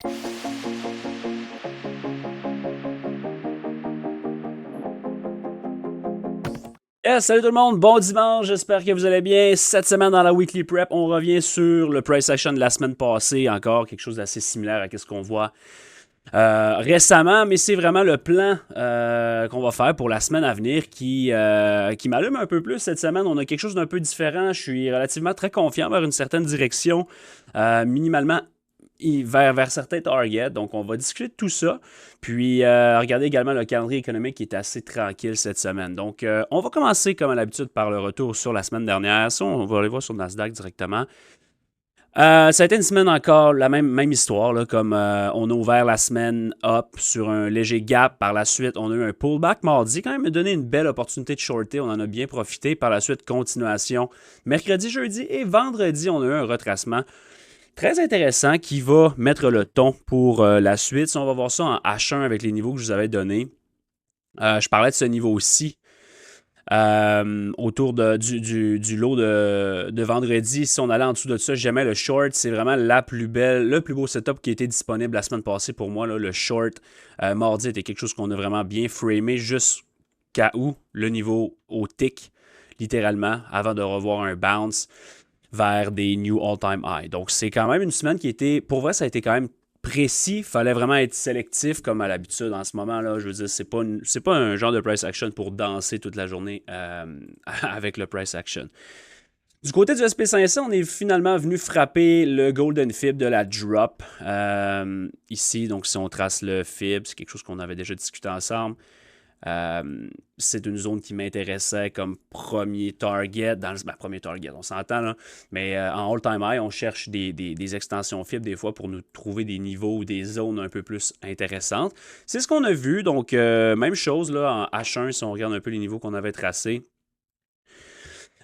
Yes, salut tout le monde, bon dimanche, j'espère que vous allez bien. Cette semaine dans la Weekly Prep, on revient sur le price action de la semaine passée, encore quelque chose d'assez similaire à ce qu'on voit récemment, mais c'est vraiment le plan qu'on va faire pour la semaine à venir qui m'allume un peu plus cette semaine. On a quelque chose d'un peu différent, je suis relativement très confiant vers une certaine direction, minimalement vers certains targets. Donc, on va discuter de tout ça. Puis, regardez également le calendrier économique qui est assez tranquille cette semaine. Donc, on va commencer, comme à l'habitude, par le retour sur la semaine dernière. Ça, on va aller voir sur le Nasdaq directement. Ça a été une semaine encore, la même histoire, là, comme on a ouvert la semaine up sur un léger gap. Par la suite, on a eu un pullback mardi, quand même donné une belle opportunité de shorter. On en a bien profité. Par la suite, continuation. Mercredi, jeudi et vendredi, on a eu un retracement très intéressant qui va mettre le ton pour la suite. Si on va voir ça en H1 avec les niveaux que je vous avais donnés, je parlais de ce niveau-ci autour du lot de vendredi. Si on allait en dessous de ça, jamais le short, c'est vraiment le plus beau setup qui a été disponible la semaine passée pour moi. Là, le short mardi était quelque chose qu'on a vraiment bien framé jusqu'à où le niveau au tick, littéralement, avant de revoir un bounce vers des new all-time high. Donc, c'est quand même une semaine qui était, pour vrai, ça a été quand même précis. Il fallait vraiment être sélectif comme à l'habitude en ce moment-là. Je veux dire, c'est pas un genre de price action pour danser toute la journée avec le price action. Du côté du SP500, on est finalement venu frapper le Golden Fib de la drop ici. Donc, si on trace le Fib, c'est quelque chose qu'on avait déjà discuté ensemble. C'est une zone qui m'intéressait comme premier target. Premier target, on s'entend là. Mais en all-time high, on cherche des extensions fibres des fois pour nous trouver des niveaux ou des zones un peu plus intéressantes. C'est ce qu'on a vu. Donc, même chose là en H1, si on regarde un peu les niveaux qu'on avait tracés.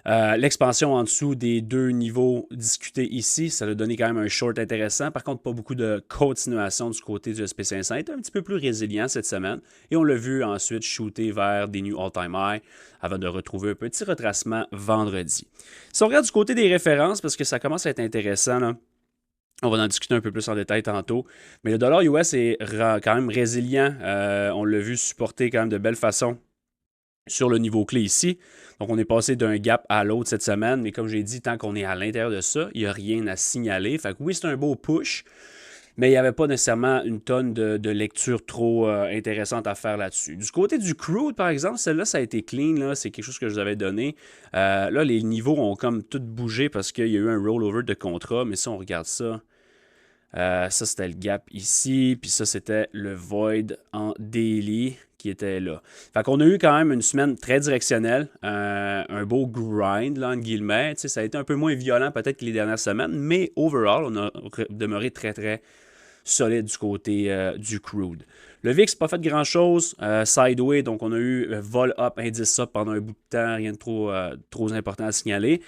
L'expansion en dessous des deux niveaux discutés ici, ça a donné quand même un short intéressant. Par contre, pas beaucoup de continuation du côté du SP500. Il était un petit peu plus résilient cette semaine. Et on l'a vu ensuite shooter vers des new all-time high avant de retrouver un petit retracement vendredi. Si on regarde du côté des références, parce que ça commence à être intéressant, là, on va en discuter un peu plus en détail tantôt. Mais le dollar US est quand même résilient. On l'a vu supporter quand même de belle façon sur le niveau clé ici. Donc, on est passé d'un gap à l'autre cette semaine, mais comme j'ai dit, tant qu'on est à l'intérieur de ça, il n'y a rien à signaler. Fait que oui, c'est un beau push, mais il n'y avait pas nécessairement une tonne de lecture trop intéressante à faire là-dessus. Du côté du crude, par exemple, celle-là, ça a été clean, là, c'est quelque chose que je vous avais donné. Là, les niveaux ont comme tout bougé parce qu'il y a eu un rollover de contrat, mais si on regarde ça, ça, c'était le gap ici. Puis ça, c'était le void en daily qui était là. Fait qu'on a eu quand même une semaine très directionnelle. Un beau grind, là, entre guillemets. Ça a été un peu moins violent peut-être que les dernières semaines. Mais overall, on a demeuré très, très solide du côté du crude. Le VIX n'a pas fait grand-chose. Sideway, donc on a eu vol up, indice up pendant un bout de temps. Rien de trop important à signaler.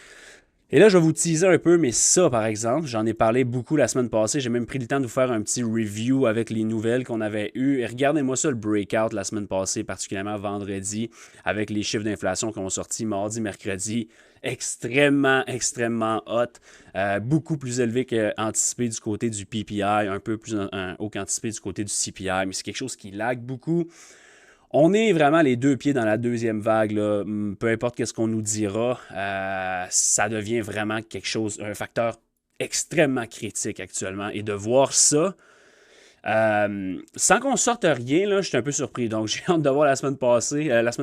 Et là, je vais vous teaser un peu, mais ça, par exemple, j'en ai parlé beaucoup la semaine passée. J'ai même pris le temps de vous faire un petit review avec les nouvelles qu'on avait eues. Et regardez-moi ça, le breakout la semaine passée, particulièrement vendredi, avec les chiffres d'inflation qui ont sorti mardi, mercredi. Extrêmement, extrêmement hot. Beaucoup plus élevé qu'anticipé du côté du PPI, un peu plus haut qu'anticipé du côté du CPI, mais c'est quelque chose qui lag beaucoup. On est vraiment les deux pieds dans la deuxième vague. Là. Peu importe ce qu'on nous dira, ça devient vraiment quelque chose, un facteur extrêmement critique actuellement. Et de voir ça, sans qu'on sorte rien, là, je suis un peu surpris. Donc, j'ai hâte de voir la semaine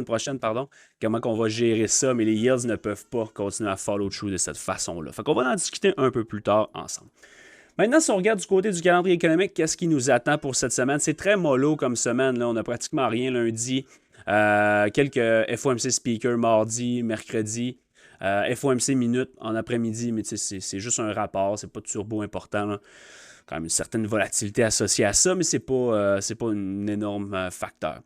prochaine, pardon, comment on va gérer ça. Mais les yields ne peuvent pas continuer à follow through de cette façon-là. Fait qu'on va en discuter un peu plus tard ensemble. Maintenant, si on regarde du côté du calendrier économique, qu'est-ce qui nous attend pour cette semaine? C'est très mollo comme semaine. Là. On n'a pratiquement rien lundi. Quelques FOMC speakers mardi, mercredi. FOMC minutes en après-midi, mais c'est juste un rapport. C'est pas de turbo important. Là. Quand même une certaine volatilité associée à ça, mais c'est pas un énorme facteur.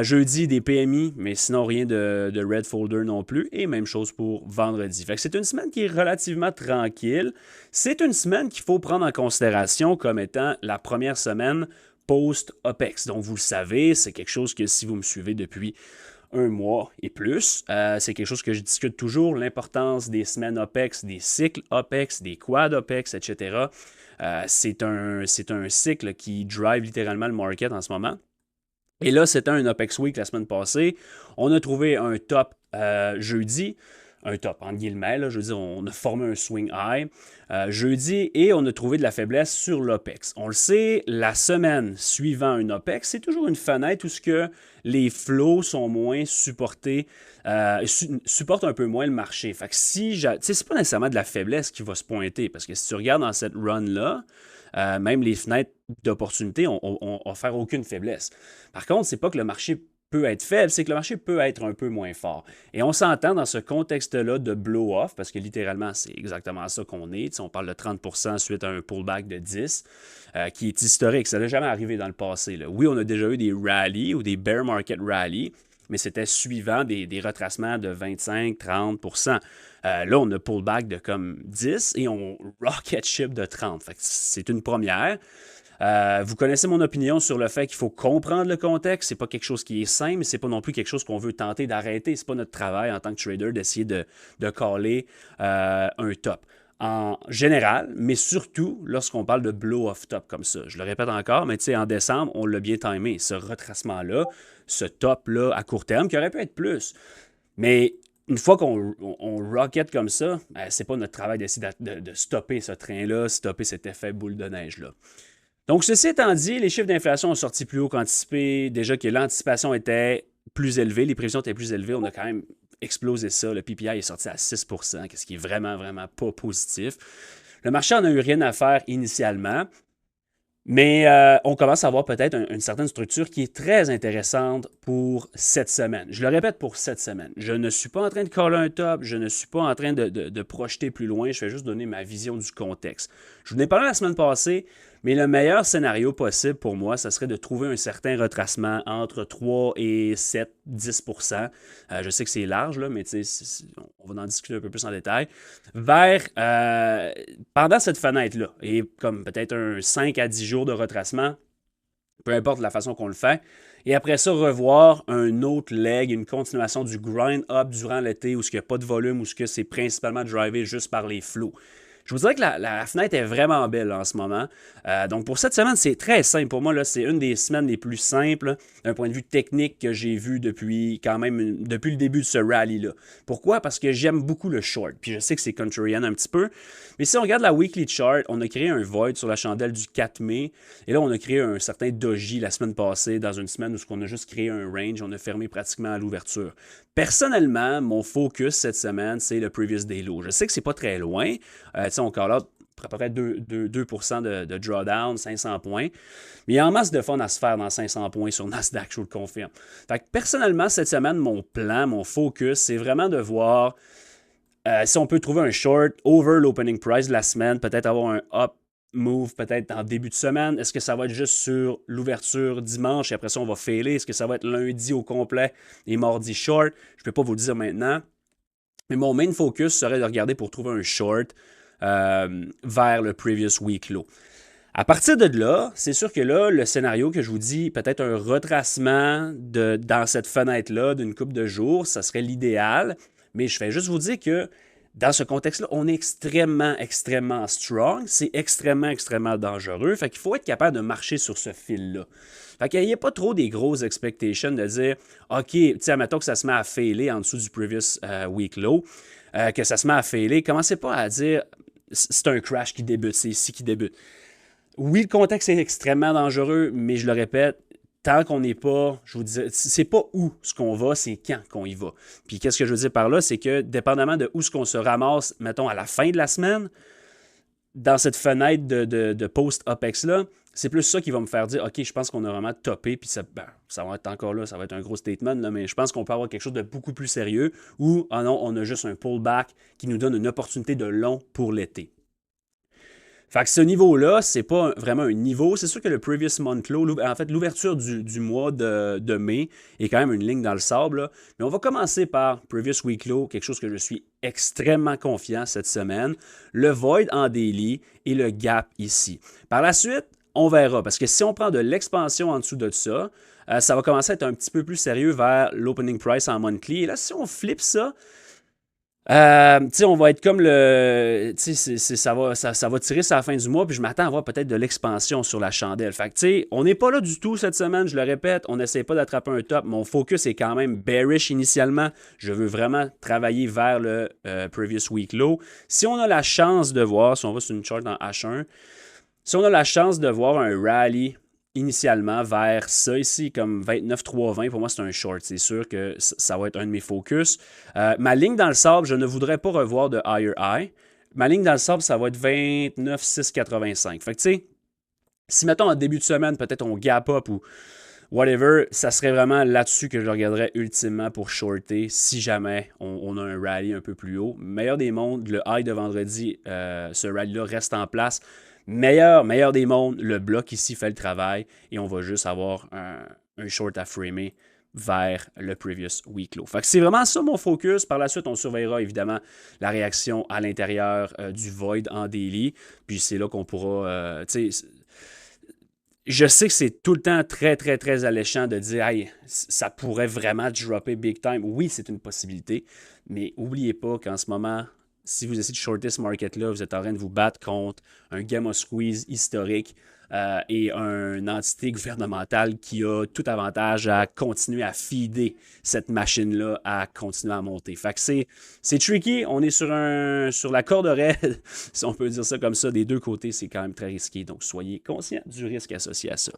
Jeudi, des PMI, mais sinon rien de red folder non plus. Et même chose pour vendredi. Fait que c'est une semaine qui est relativement tranquille. C'est une semaine qu'il faut prendre en considération comme étant la première semaine post-OPEX. Donc, vous le savez, c'est quelque chose que si vous me suivez depuis un mois et plus, c'est quelque chose que je discute toujours, l'importance des semaines OPEX, des cycles OPEX, des quads OPEX, etc. C'est un cycle qui drive littéralement le market en ce moment. Et là, c'était un Opex Week la semaine passée. On a trouvé un top jeudi, un top entre guillemets, là, je veux dire, on a formé un swing high jeudi et on a trouvé de la faiblesse sur l'Opex. On le sait, la semaine suivant un Opex, c'est toujours une fenêtre où ce que les flows sont moins supportés, supportent un peu moins le marché. Fait que si, tu sais, c'est pas nécessairement de la faiblesse qui va se pointer, parce que si tu regardes dans cette run-là, même les fenêtres d'opportunité ont offert aucune faiblesse. Par contre, c'est pas que le marché peut être faible, c'est que le marché peut être un peu moins fort. Et on s'entend dans ce contexte-là de blow-off, parce que littéralement, c'est exactement ça qu'on est. Tu sais, on parle de 30% suite à un pullback de 10, qui est historique. Ça n'a jamais arrivé dans le passé, là. Oui, on a déjà eu des rallies ou des bear market rallies, mais c'était suivant des retracements de 25-30%. Là, on a pullback de comme 10 et on rocket ship de 30. Fait que c'est une première. Vous connaissez mon opinion sur le fait qu'il faut comprendre le contexte. C'est pas quelque chose qui est simple, mais c'est pas non plus quelque chose qu'on veut tenter d'arrêter. C'est pas notre travail en tant que trader d'essayer de caller un top. En général, mais surtout lorsqu'on parle de blow-off top comme ça. Je le répète encore, mais tu sais, en décembre, on l'a bien timé. Ce retracement-là, ce top-là à court terme, qui aurait pu être plus. Mais une fois qu'on rocket comme ça, c'est pas notre travail d'essayer de stopper ce train-là, stopper cet effet boule de neige-là. Donc, ceci étant dit, les chiffres d'inflation ont sorti plus haut qu'anticipé. Déjà que l'anticipation était plus élevée, les prévisions étaient plus élevées. On a quand même explosé ça. Le PPI est sorti à 6%, ce qui est vraiment, vraiment pas positif. Le marché n'en a eu rien à faire initialement. Mais on commence à avoir peut-être une certaine structure qui est très intéressante pour cette semaine. Je le répète, pour cette semaine. Je ne suis pas en train de caller un top, je ne suis pas en train de projeter plus loin, je vais juste donner ma vision du contexte. Je vous en ai parlé la semaine passée, mais le meilleur scénario possible pour moi, ça serait de trouver un certain retracement entre 3 et 7, 10%. Je sais que c'est large, là, mais on va en discuter un peu plus en détail. Pendant cette fenêtre-là, et comme peut-être un 5 à 10 jours de retracement, peu importe la façon qu'on le fait, et après ça, revoir un autre leg, une continuation du grind-up durant l'été où il n'y a pas de volume, où c'est principalement drivé juste par les flows. Je vous dirais que la fenêtre est vraiment belle là, en ce moment. Donc pour cette semaine, c'est très simple. Pour moi, là, c'est une des semaines les plus simples d'un point de vue technique que j'ai vu depuis le début de ce rallye-là. Pourquoi? Parce que j'aime beaucoup le short. Puis je sais que c'est contrarian un petit peu. Mais si on regarde la weekly chart, on a créé un void sur la chandelle du 4 mai. Et là, on a créé un certain doji la semaine passée, dans une semaine où on a juste créé un range. On a fermé pratiquement à l'ouverture. Personnellement, mon focus cette semaine, c'est le previous day low. Je sais que c'est pas très loin. On call out à peu près 2% de drawdown, 500 points. Mais il y a en masse de fun à se faire dans 500 points sur Nasdaq, je vous le confirme. Fait que personnellement, cette semaine, mon plan, mon focus, c'est vraiment de voir si on peut trouver un short over l'opening price de la semaine, peut-être avoir un up move peut-être en début de semaine. Est-ce que ça va être juste sur l'ouverture dimanche et après ça, on va failer? Est-ce que ça va être lundi au complet et mardi short? Je ne peux pas vous le dire maintenant. Mais mon main focus serait de regarder pour trouver un short vers le previous week low. À partir de là, c'est sûr que là, le scénario que je vous dis, peut-être un retracement dans cette fenêtre-là d'une couple de jours, ça serait l'idéal. Mais je vais juste vous dire que dans ce contexte-là, on est extrêmement, extrêmement strong. C'est extrêmement, extrêmement dangereux. Fait qu'il faut être capable de marcher sur ce fil-là. Fait qu'il n'y a pas trop des grosses expectations de dire, OK, tu sais, admettons que ça se met à failer en dessous du previous week low, que ça se met à failer. Commencez pas à dire, c'est un crash qui débute, c'est ici qui débute. Oui, le contexte est extrêmement dangereux, mais je le répète, tant qu'on n'est pas, je vous disais, c'est pas où ce qu'on va, c'est quand qu'on y va. Puis qu'est-ce que je veux dire par là, c'est que dépendamment de où ce qu'on se ramasse, mettons à la fin de la semaine, dans cette fenêtre de post-Apex-là, c'est plus ça qui va me faire dire, OK, je pense qu'on a vraiment topé, puis ça va être encore là, ça va être un gros statement, là, mais je pense qu'on peut avoir quelque chose de beaucoup plus sérieux, ou, ah non, on a juste un pullback qui nous donne une opportunité de long pour l'été. Fait que ce niveau-là, c'est pas vraiment un niveau. C'est sûr que le previous month low, en fait, l'ouverture du mois de mai est quand même une ligne dans le sable. Là. Mais on va commencer par previous week low, quelque chose que je suis extrêmement confiant cette semaine. Le void en daily et le gap ici. Par la suite, on verra. Parce que si on prend de l'expansion en dessous de ça, ça va commencer à être un petit peu plus sérieux vers l'opening price en monthly. Et là, si on flippe ça, Tu sais, on va être comme le. Tu sais, ça va tirer sur la fin du mois, puis je m'attends à avoir peut-être de l'expansion sur la chandelle. Fait que, tu sais, on n'est pas là du tout cette semaine, je le répète. On n'essaie pas d'attraper un top. Mon focus est quand même bearish initialement. Je veux vraiment travailler vers le previous week low. Si on a la chance de voir, si on va sur une chart en H1, si on a la chance de voir un rally initialement vers ça ici, comme 29,320, pour moi, c'est un short. C'est sûr que ça va être un de mes focus. Ma ligne dans le sable, je ne voudrais pas revoir de higher high. Ma ligne dans le sable, ça va être 29,685. Fait que, tu sais, si, mettons, en début de semaine, peut-être on gap up ou whatever, ça serait vraiment là-dessus que je regarderais ultimement pour shorter si jamais on a un rally un peu plus haut. Meilleur des mondes, le high de vendredi, ce rally-là reste en place. Meilleur des mondes, le bloc ici fait le travail et on va juste avoir un short à framer vers le previous week low. Fait que c'est vraiment ça mon focus. Par la suite, on surveillera évidemment la réaction à l'intérieur du void en daily. Puis c'est là qu'on pourra, je sais que c'est tout le temps très, très, très alléchant de dire hey, ça pourrait vraiment dropper big time. Oui, c'est une possibilité, mais n'oubliez pas qu'en ce moment, si vous essayez de shorter ce market-là, vous êtes en train de vous battre contre un gamma squeeze historique et une entité gouvernementale qui a tout avantage à continuer à feeder cette machine-là à continuer à monter. Fait que c'est tricky, on est sur la corde raide, si on peut dire ça comme ça, des deux côtés, c'est quand même très risqué. Donc, soyez conscients du risque associé à ça.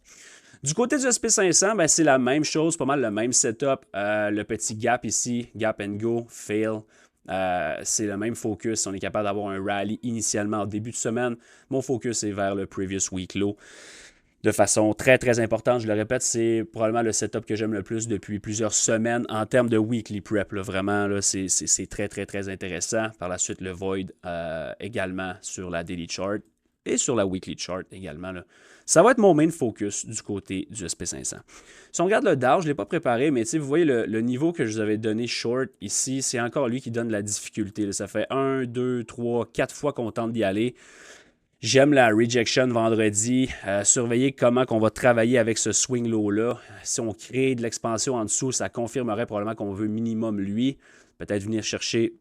Du côté du SP500, ben, c'est la même chose, pas mal le même setup. Le petit gap ici, gap and go, fail. C'est le même focus. Si on est capable d'avoir un rally initialement au début de semaine, mon focus est vers le previous week low. De façon très, très importante, je le répète, c'est probablement le setup que j'aime le plus depuis plusieurs semaines en termes de weekly prep. Là, vraiment, là, c'est très, très, très intéressant. Par la suite, le void également sur la daily chart et sur la weekly chart également. Là. Ça va être mon main focus du côté du SP500. Si on regarde le Dow, je ne l'ai pas préparé, mais vous voyez le niveau que je vous avais donné short ici, c'est encore lui qui donne la difficulté. Là. Ça fait 1, 2, 3, 4 fois qu'on tente d'y aller. J'aime la rejection vendredi. Surveiller comment on va travailler avec ce swing low-là. Si on crée de l'expansion en dessous, ça confirmerait probablement qu'on veut minimum lui. Peut-être venir chercher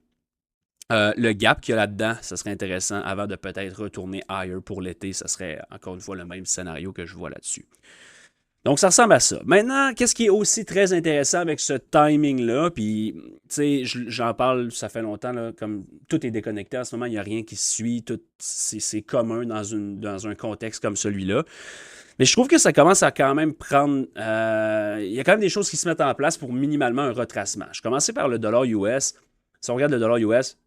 le gap qu'il y a là-dedans. Ça serait intéressant avant de peut-être retourner higher pour l'été. Ça serait encore une fois le même scénario que je vois là-dessus. Donc, ça ressemble à ça. Maintenant, qu'est-ce qui est aussi très intéressant avec ce timing-là? Puis, tu sais, j'en parle, ça fait longtemps, là, comme tout est déconnecté en ce moment, il n'y a rien qui se suit, tout, c'est commun dans un contexte comme celui-là. Mais je trouve que ça commence à quand même prendre. Il y a quand même des choses qui se mettent en place pour minimalement un retracement. Je commençais par le dollar US. Si on regarde le dollar US,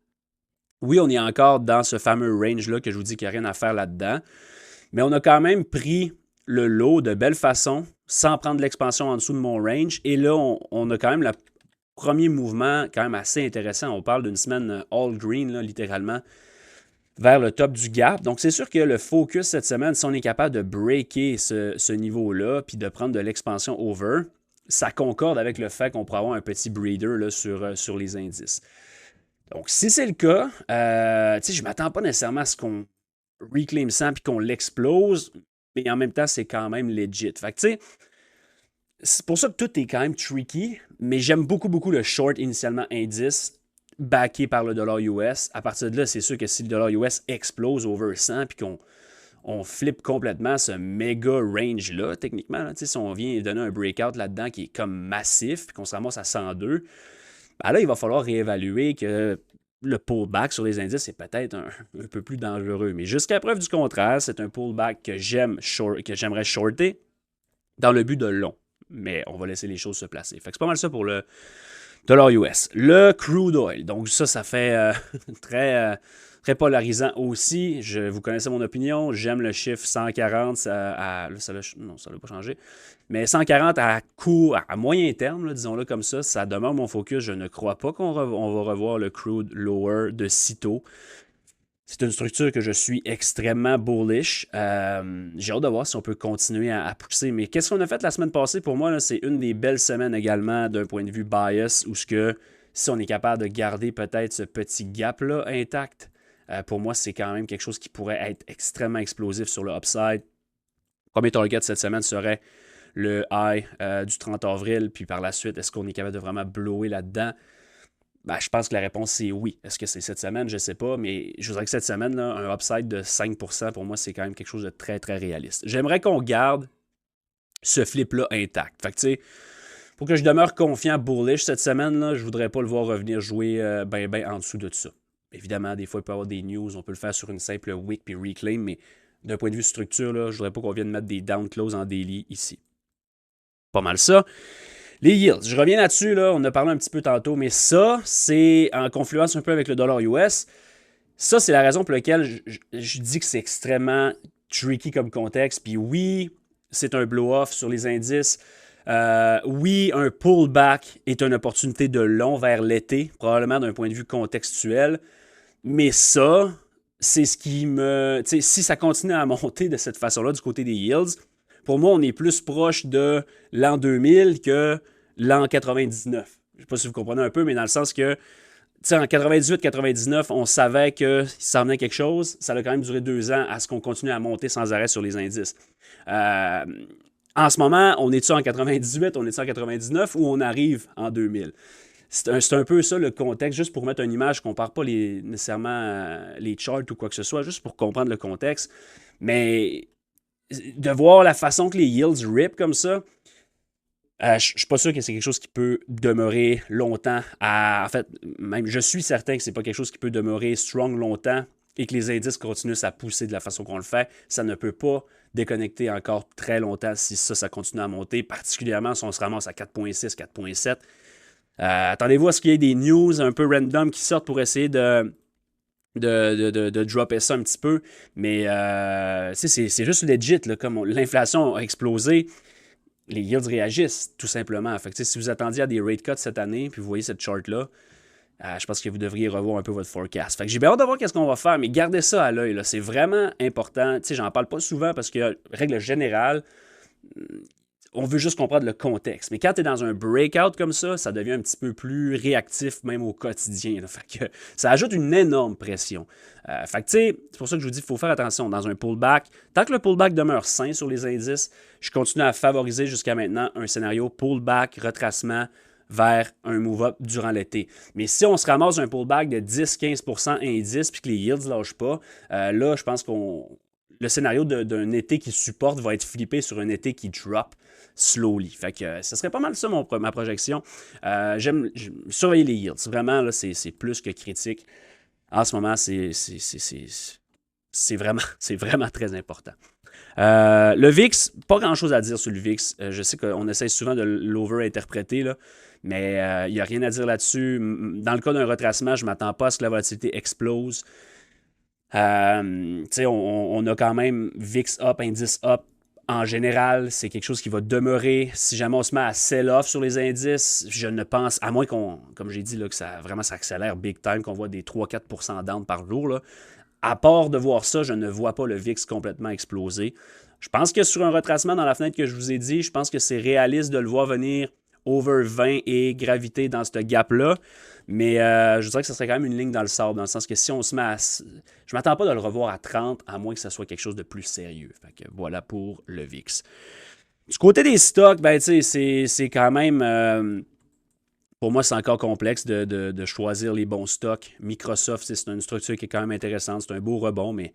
oui, on est encore dans ce fameux range-là que je vous dis qu'il n'y a rien à faire là-dedans. Mais on a quand même pris le lot de belle façon sans prendre l'expansion en dessous de mon range. Et là, on a quand même le premier mouvement quand même assez intéressant. On parle d'une semaine all green, là, littéralement, vers le top du gap. Donc, c'est sûr que le focus cette semaine, si on est capable de breaker ce niveau-là puis de prendre de l'expansion over, ça concorde avec le fait qu'on pourrait avoir un petit breeder là, sur les indices. Donc, si c'est le cas, je ne m'attends pas nécessairement à ce qu'on reclaim ça puis qu'on l'explose, mais en même temps, c'est quand même legit. Fait que, tu sais, c'est pour ça que tout est quand même tricky, mais j'aime beaucoup, beaucoup le short initialement indice, backé par le dollar US. À partir de là, c'est sûr que si le dollar US explose over 100 puis qu'on flippe complètement ce méga range-là, techniquement, là, si on vient donner un breakout là-dedans qui est comme massif puis qu'on se ramasse à 102, ben là, il va falloir réévaluer que le pullback sur les indices est peut-être un peu plus dangereux. Mais jusqu'à preuve du contraire, c'est un pullback que j'aimerais shorter dans le but de long. Mais on va laisser les choses se placer. Fait que c'est pas mal ça pour le dollar US. Le crude oil. Donc ça fait très, très polarisant aussi. Vous connaissez mon opinion. J'aime le chiffre 140. Non, ça n'a pas changé. Mais 140 à moyen terme, là, disons-le comme ça demeure mon focus. Je ne crois pas qu'on va revoir le crude lower de sitôt. C'est une structure que je suis extrêmement bullish. J'ai hâte de voir si on peut continuer à pousser. Mais qu'est-ce qu'on a fait la semaine passée? Pour moi, là, c'est une des belles semaines également d'un point de vue bias où si on est capable de garder peut-être ce petit gap-là intact, pour moi, c'est quand même quelque chose qui pourrait être extrêmement explosif sur le upside. Premier target cette semaine serait le high du 30 avril. Puis par la suite, est-ce qu'on est capable de vraiment blower là-dedans? Ben, je pense que la réponse, c'est oui. Est-ce que c'est cette semaine? Je ne sais pas, mais je voudrais que cette semaine, là, un upside de 5%, pour moi, c'est quand même quelque chose de très, très réaliste. J'aimerais qu'on garde ce flip-là intact. Fait que, tu sais, pour que je demeure confiant bullish cette semaine, là, je voudrais pas le voir revenir jouer ben en dessous de tout ça. Évidemment, des fois, il peut y avoir des news, on peut le faire sur une simple wick puis reclaim, mais d'un point de vue structure, là, je voudrais pas qu'on vienne mettre des down close en daily ici. Pas mal ça. Les yields, je reviens là-dessus, là, on a parlé un petit peu tantôt, mais ça, c'est en confluence un peu avec le dollar US. Ça, c'est la raison pour laquelle je dis que c'est extrêmement tricky comme contexte. Puis oui, c'est un blow-off sur les indices. Oui, un pullback est une opportunité de long vers l'été, probablement d'un point de vue contextuel. Mais ça, c'est ce qui me... Tu sais, si ça continue à monter de cette façon-là du côté des yields, pour moi, on est plus proche de l'an 2000 que l'an 99. Je ne sais pas si vous comprenez un peu, mais dans le sens que, tu sais, en 98-99, on savait qu'il s'en venait quelque chose. Ça a quand même duré 2 ans à ce qu'on continue à monter sans arrêt sur les indices. En ce moment, on est-tu en 98, on est-tu en 99 ou on arrive en 2000? C'est un peu ça le contexte, juste pour mettre une image, je ne compare pas nécessairement les charts ou quoi que ce soit, juste pour comprendre le contexte. Mais de voir la façon que les yields rip comme ça, je ne suis pas sûr que c'est quelque chose qui peut demeurer longtemps. En fait, même je suis certain que c'est pas quelque chose qui peut demeurer strong longtemps et que les indices continuent à pousser de la façon qu'on le fait. Ça ne peut pas déconnecter encore très longtemps si ça continue à monter, particulièrement si on se ramasse à 4.6, 4.7. Attendez-vous à ce qu'il y ait des news un peu random qui sortent pour essayer de dropper ça un petit peu. Mais c'est juste legit. Là, comme l'inflation a explosé, les yields réagissent tout simplement. Fait que, si vous attendiez à des rate cuts cette année, puis vous voyez cette chart-là, je pense que vous devriez revoir un peu votre forecast. Fait que j'ai bien hâte de voir qu'est-ce qu'on va faire, mais gardez ça à l'œil. C'est vraiment important. J'en parle pas souvent parce que, règle générale, on veut juste comprendre le contexte. Mais quand tu es dans un breakout comme ça devient un petit peu plus réactif même au quotidien. Là. Fait que ça ajoute une énorme pression. Fait que tu sais, c'est pour ça que je vous dis qu'il faut faire attention dans un pullback. Tant que le pullback demeure sain sur les indices, je continue à favoriser jusqu'à maintenant un scénario pullback, retracement vers un move-up durant l'été. Mais si on se ramasse un pullback de 10-15% indice puis que les yields ne lâchent pas, là, je pense le scénario d'un été qui supporte va être flippé sur un été qui drop slowly. Fait que ce serait pas mal ça ma projection. J'aime surveiller les yields. Vraiment, là, c'est plus que critique. En ce moment, c'est vraiment très important. Le VIX, pas grand-chose à dire sur le VIX. Je sais qu'on essaie souvent de l'over-interpréter, là, mais il n'y a rien à dire là-dessus. Dans le cas d'un retracement, je ne m'attends pas à ce que la volatilité explose. On a quand même VIX up, indice up. En général, c'est quelque chose qui va demeurer. Si jamais on se met à sell-off sur les indices, je ne pense, à moins comme j'ai dit, là, que ça accélère big time, qu'on voit des 3-4% down par jour. Là. À part de voir ça, je ne vois pas le VIX complètement exploser. Je pense que sur un retracement dans la fenêtre que je vous ai dit, je pense que c'est réaliste de le voir venir over 20 et graviter dans ce gap-là. Mais je dirais que ce serait quand même une ligne dans le sable, dans le sens que si on se met à... Je ne m'attends pas de le revoir à 30, à moins que ce soit quelque chose de plus sérieux. Fait que voilà pour le VIX. Du côté des stocks, ben, c'est quand même... pour moi, c'est encore complexe de choisir les bons stocks. Microsoft, c'est une structure qui est quand même intéressante. C'est un beau rebond, mais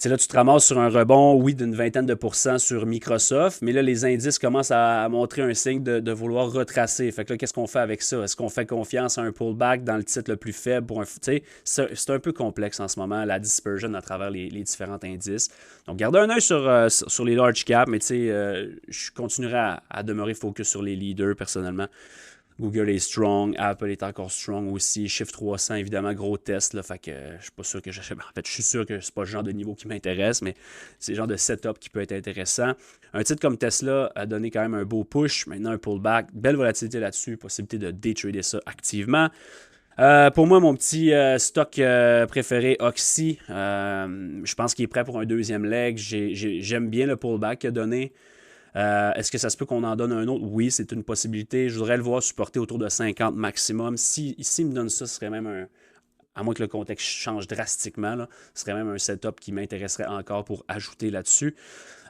là, tu te ramasses sur un rebond, oui, d'une 20% sur Microsoft, mais là, les indices commencent à montrer un signe de vouloir retracer. Fait que là, qu'est-ce qu'on fait avec ça? Est-ce qu'on fait confiance à un pullback dans le titre le plus faible pour un... C'est un peu complexe en ce moment, la dispersion à travers les différents indices. Donc, gardez un œil sur les large caps, mais je continuerai à demeurer focus sur les leaders, personnellement. Google est strong, Apple est encore strong aussi, Shift 300 évidemment, gros test, là, fait que je suis pas sûr que j'achète. En fait, je suis sûr que c'est pas le genre de niveau qui m'intéresse, mais c'est le genre de setup qui peut être intéressant. Un titre comme Tesla a donné quand même un beau push, maintenant un pullback, belle volatilité là-dessus, possibilité de day-trader ça activement. Pour moi, mon petit stock préféré, Oxy, je pense qu'il est prêt pour un deuxième leg. J'aime bien le pullback qu'il a donné. Est-ce que ça se peut qu'on en donne un autre? Oui, c'est une possibilité. Je voudrais le voir supporter autour de 50 maximum. S'il me donne ça, ce serait même à moins que le contexte change drastiquement, là, ce serait même un setup qui m'intéresserait encore pour ajouter là-dessus.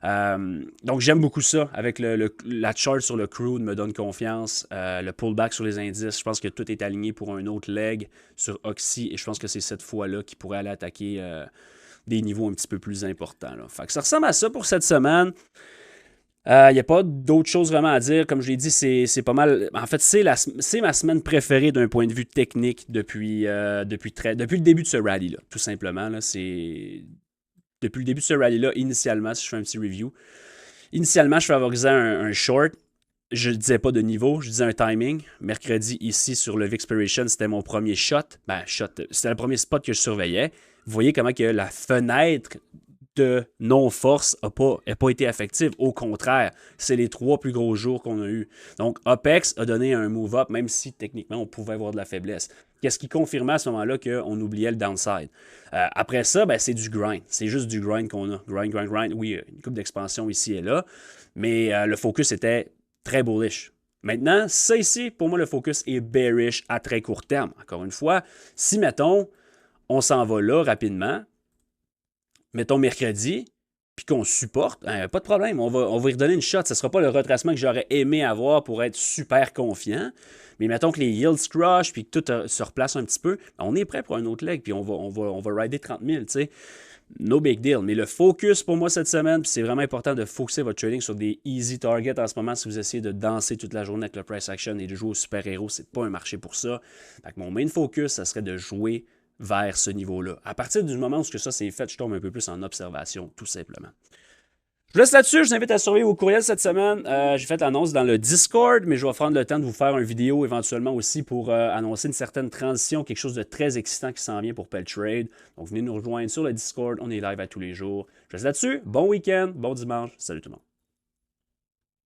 Donc, j'aime beaucoup ça. Avec la chart sur le crude me donne confiance. Le pullback sur les indices, je pense que tout est aligné pour un autre leg sur Oxy. Et je pense que c'est cette fois-là qu'il pourrait aller attaquer des niveaux un petit peu plus importants. Là. Fait que ça ressemble à ça pour cette semaine. Il n'y a pas d'autre chose vraiment à dire. Comme je l'ai dit, c'est pas mal. En fait, c'est ma semaine préférée d'un point de vue technique depuis le début de ce rallye-là, tout simplement. Là, depuis le début de ce rallye-là, initialement, si je fais un petit review, initialement, je favorisais un short. Je ne disais pas de niveau, je disais un timing. Mercredi, ici, sur le Vixpiration, c'était mon premier shot. C'était le premier spot que je surveillais. Vous voyez comment que la fenêtre de non-force n'a pas été effective. Au contraire, c'est les 3 plus gros jours qu'on a eu. Donc, Apex a donné un move-up, même si techniquement, on pouvait avoir de la faiblesse. Qu'est-ce qui confirmait à ce moment-là qu'on oubliait le downside? Après ça, c'est du grind. C'est juste du grind qu'on a. Grind. Oui, une coupe d'expansion ici et là, mais le focus était très bullish. Maintenant, ça ici, pour moi, le focus est bearish à très court terme. Encore une fois, si, mettons, on s'en va là rapidement, mettons mercredi, puis qu'on supporte, pas de problème, on va y redonner une shot. Ce ne sera pas le retracement que j'aurais aimé avoir pour être super confiant. Mais mettons que les yields crush, puis que tout se replace un petit peu, on est prêt pour un autre leg, puis on va rider 30 000, tu sais. No big deal. Mais le focus pour moi cette semaine, puis c'est vraiment important de focuser votre trading sur des easy targets en ce moment si vous essayez de danser toute la journée avec le price action et de jouer au super-héros, c'est pas un marché pour ça. Fait que mon main focus, ça serait de jouer vers ce niveau-là. À partir du moment où ça c'est fait, je tombe un peu plus en observation, tout simplement. Je vous laisse là-dessus, je vous invite à surveiller vos courriels cette semaine. J'ai fait l'annonce dans le Discord, mais je vais prendre le temps de vous faire une vidéo éventuellement aussi pour annoncer une certaine transition, quelque chose de très excitant qui s'en vient pour Peltrade. Donc venez nous rejoindre sur le Discord, on est live à tous les jours. Je vous laisse là-dessus, bon week-end, bon dimanche, salut tout le monde.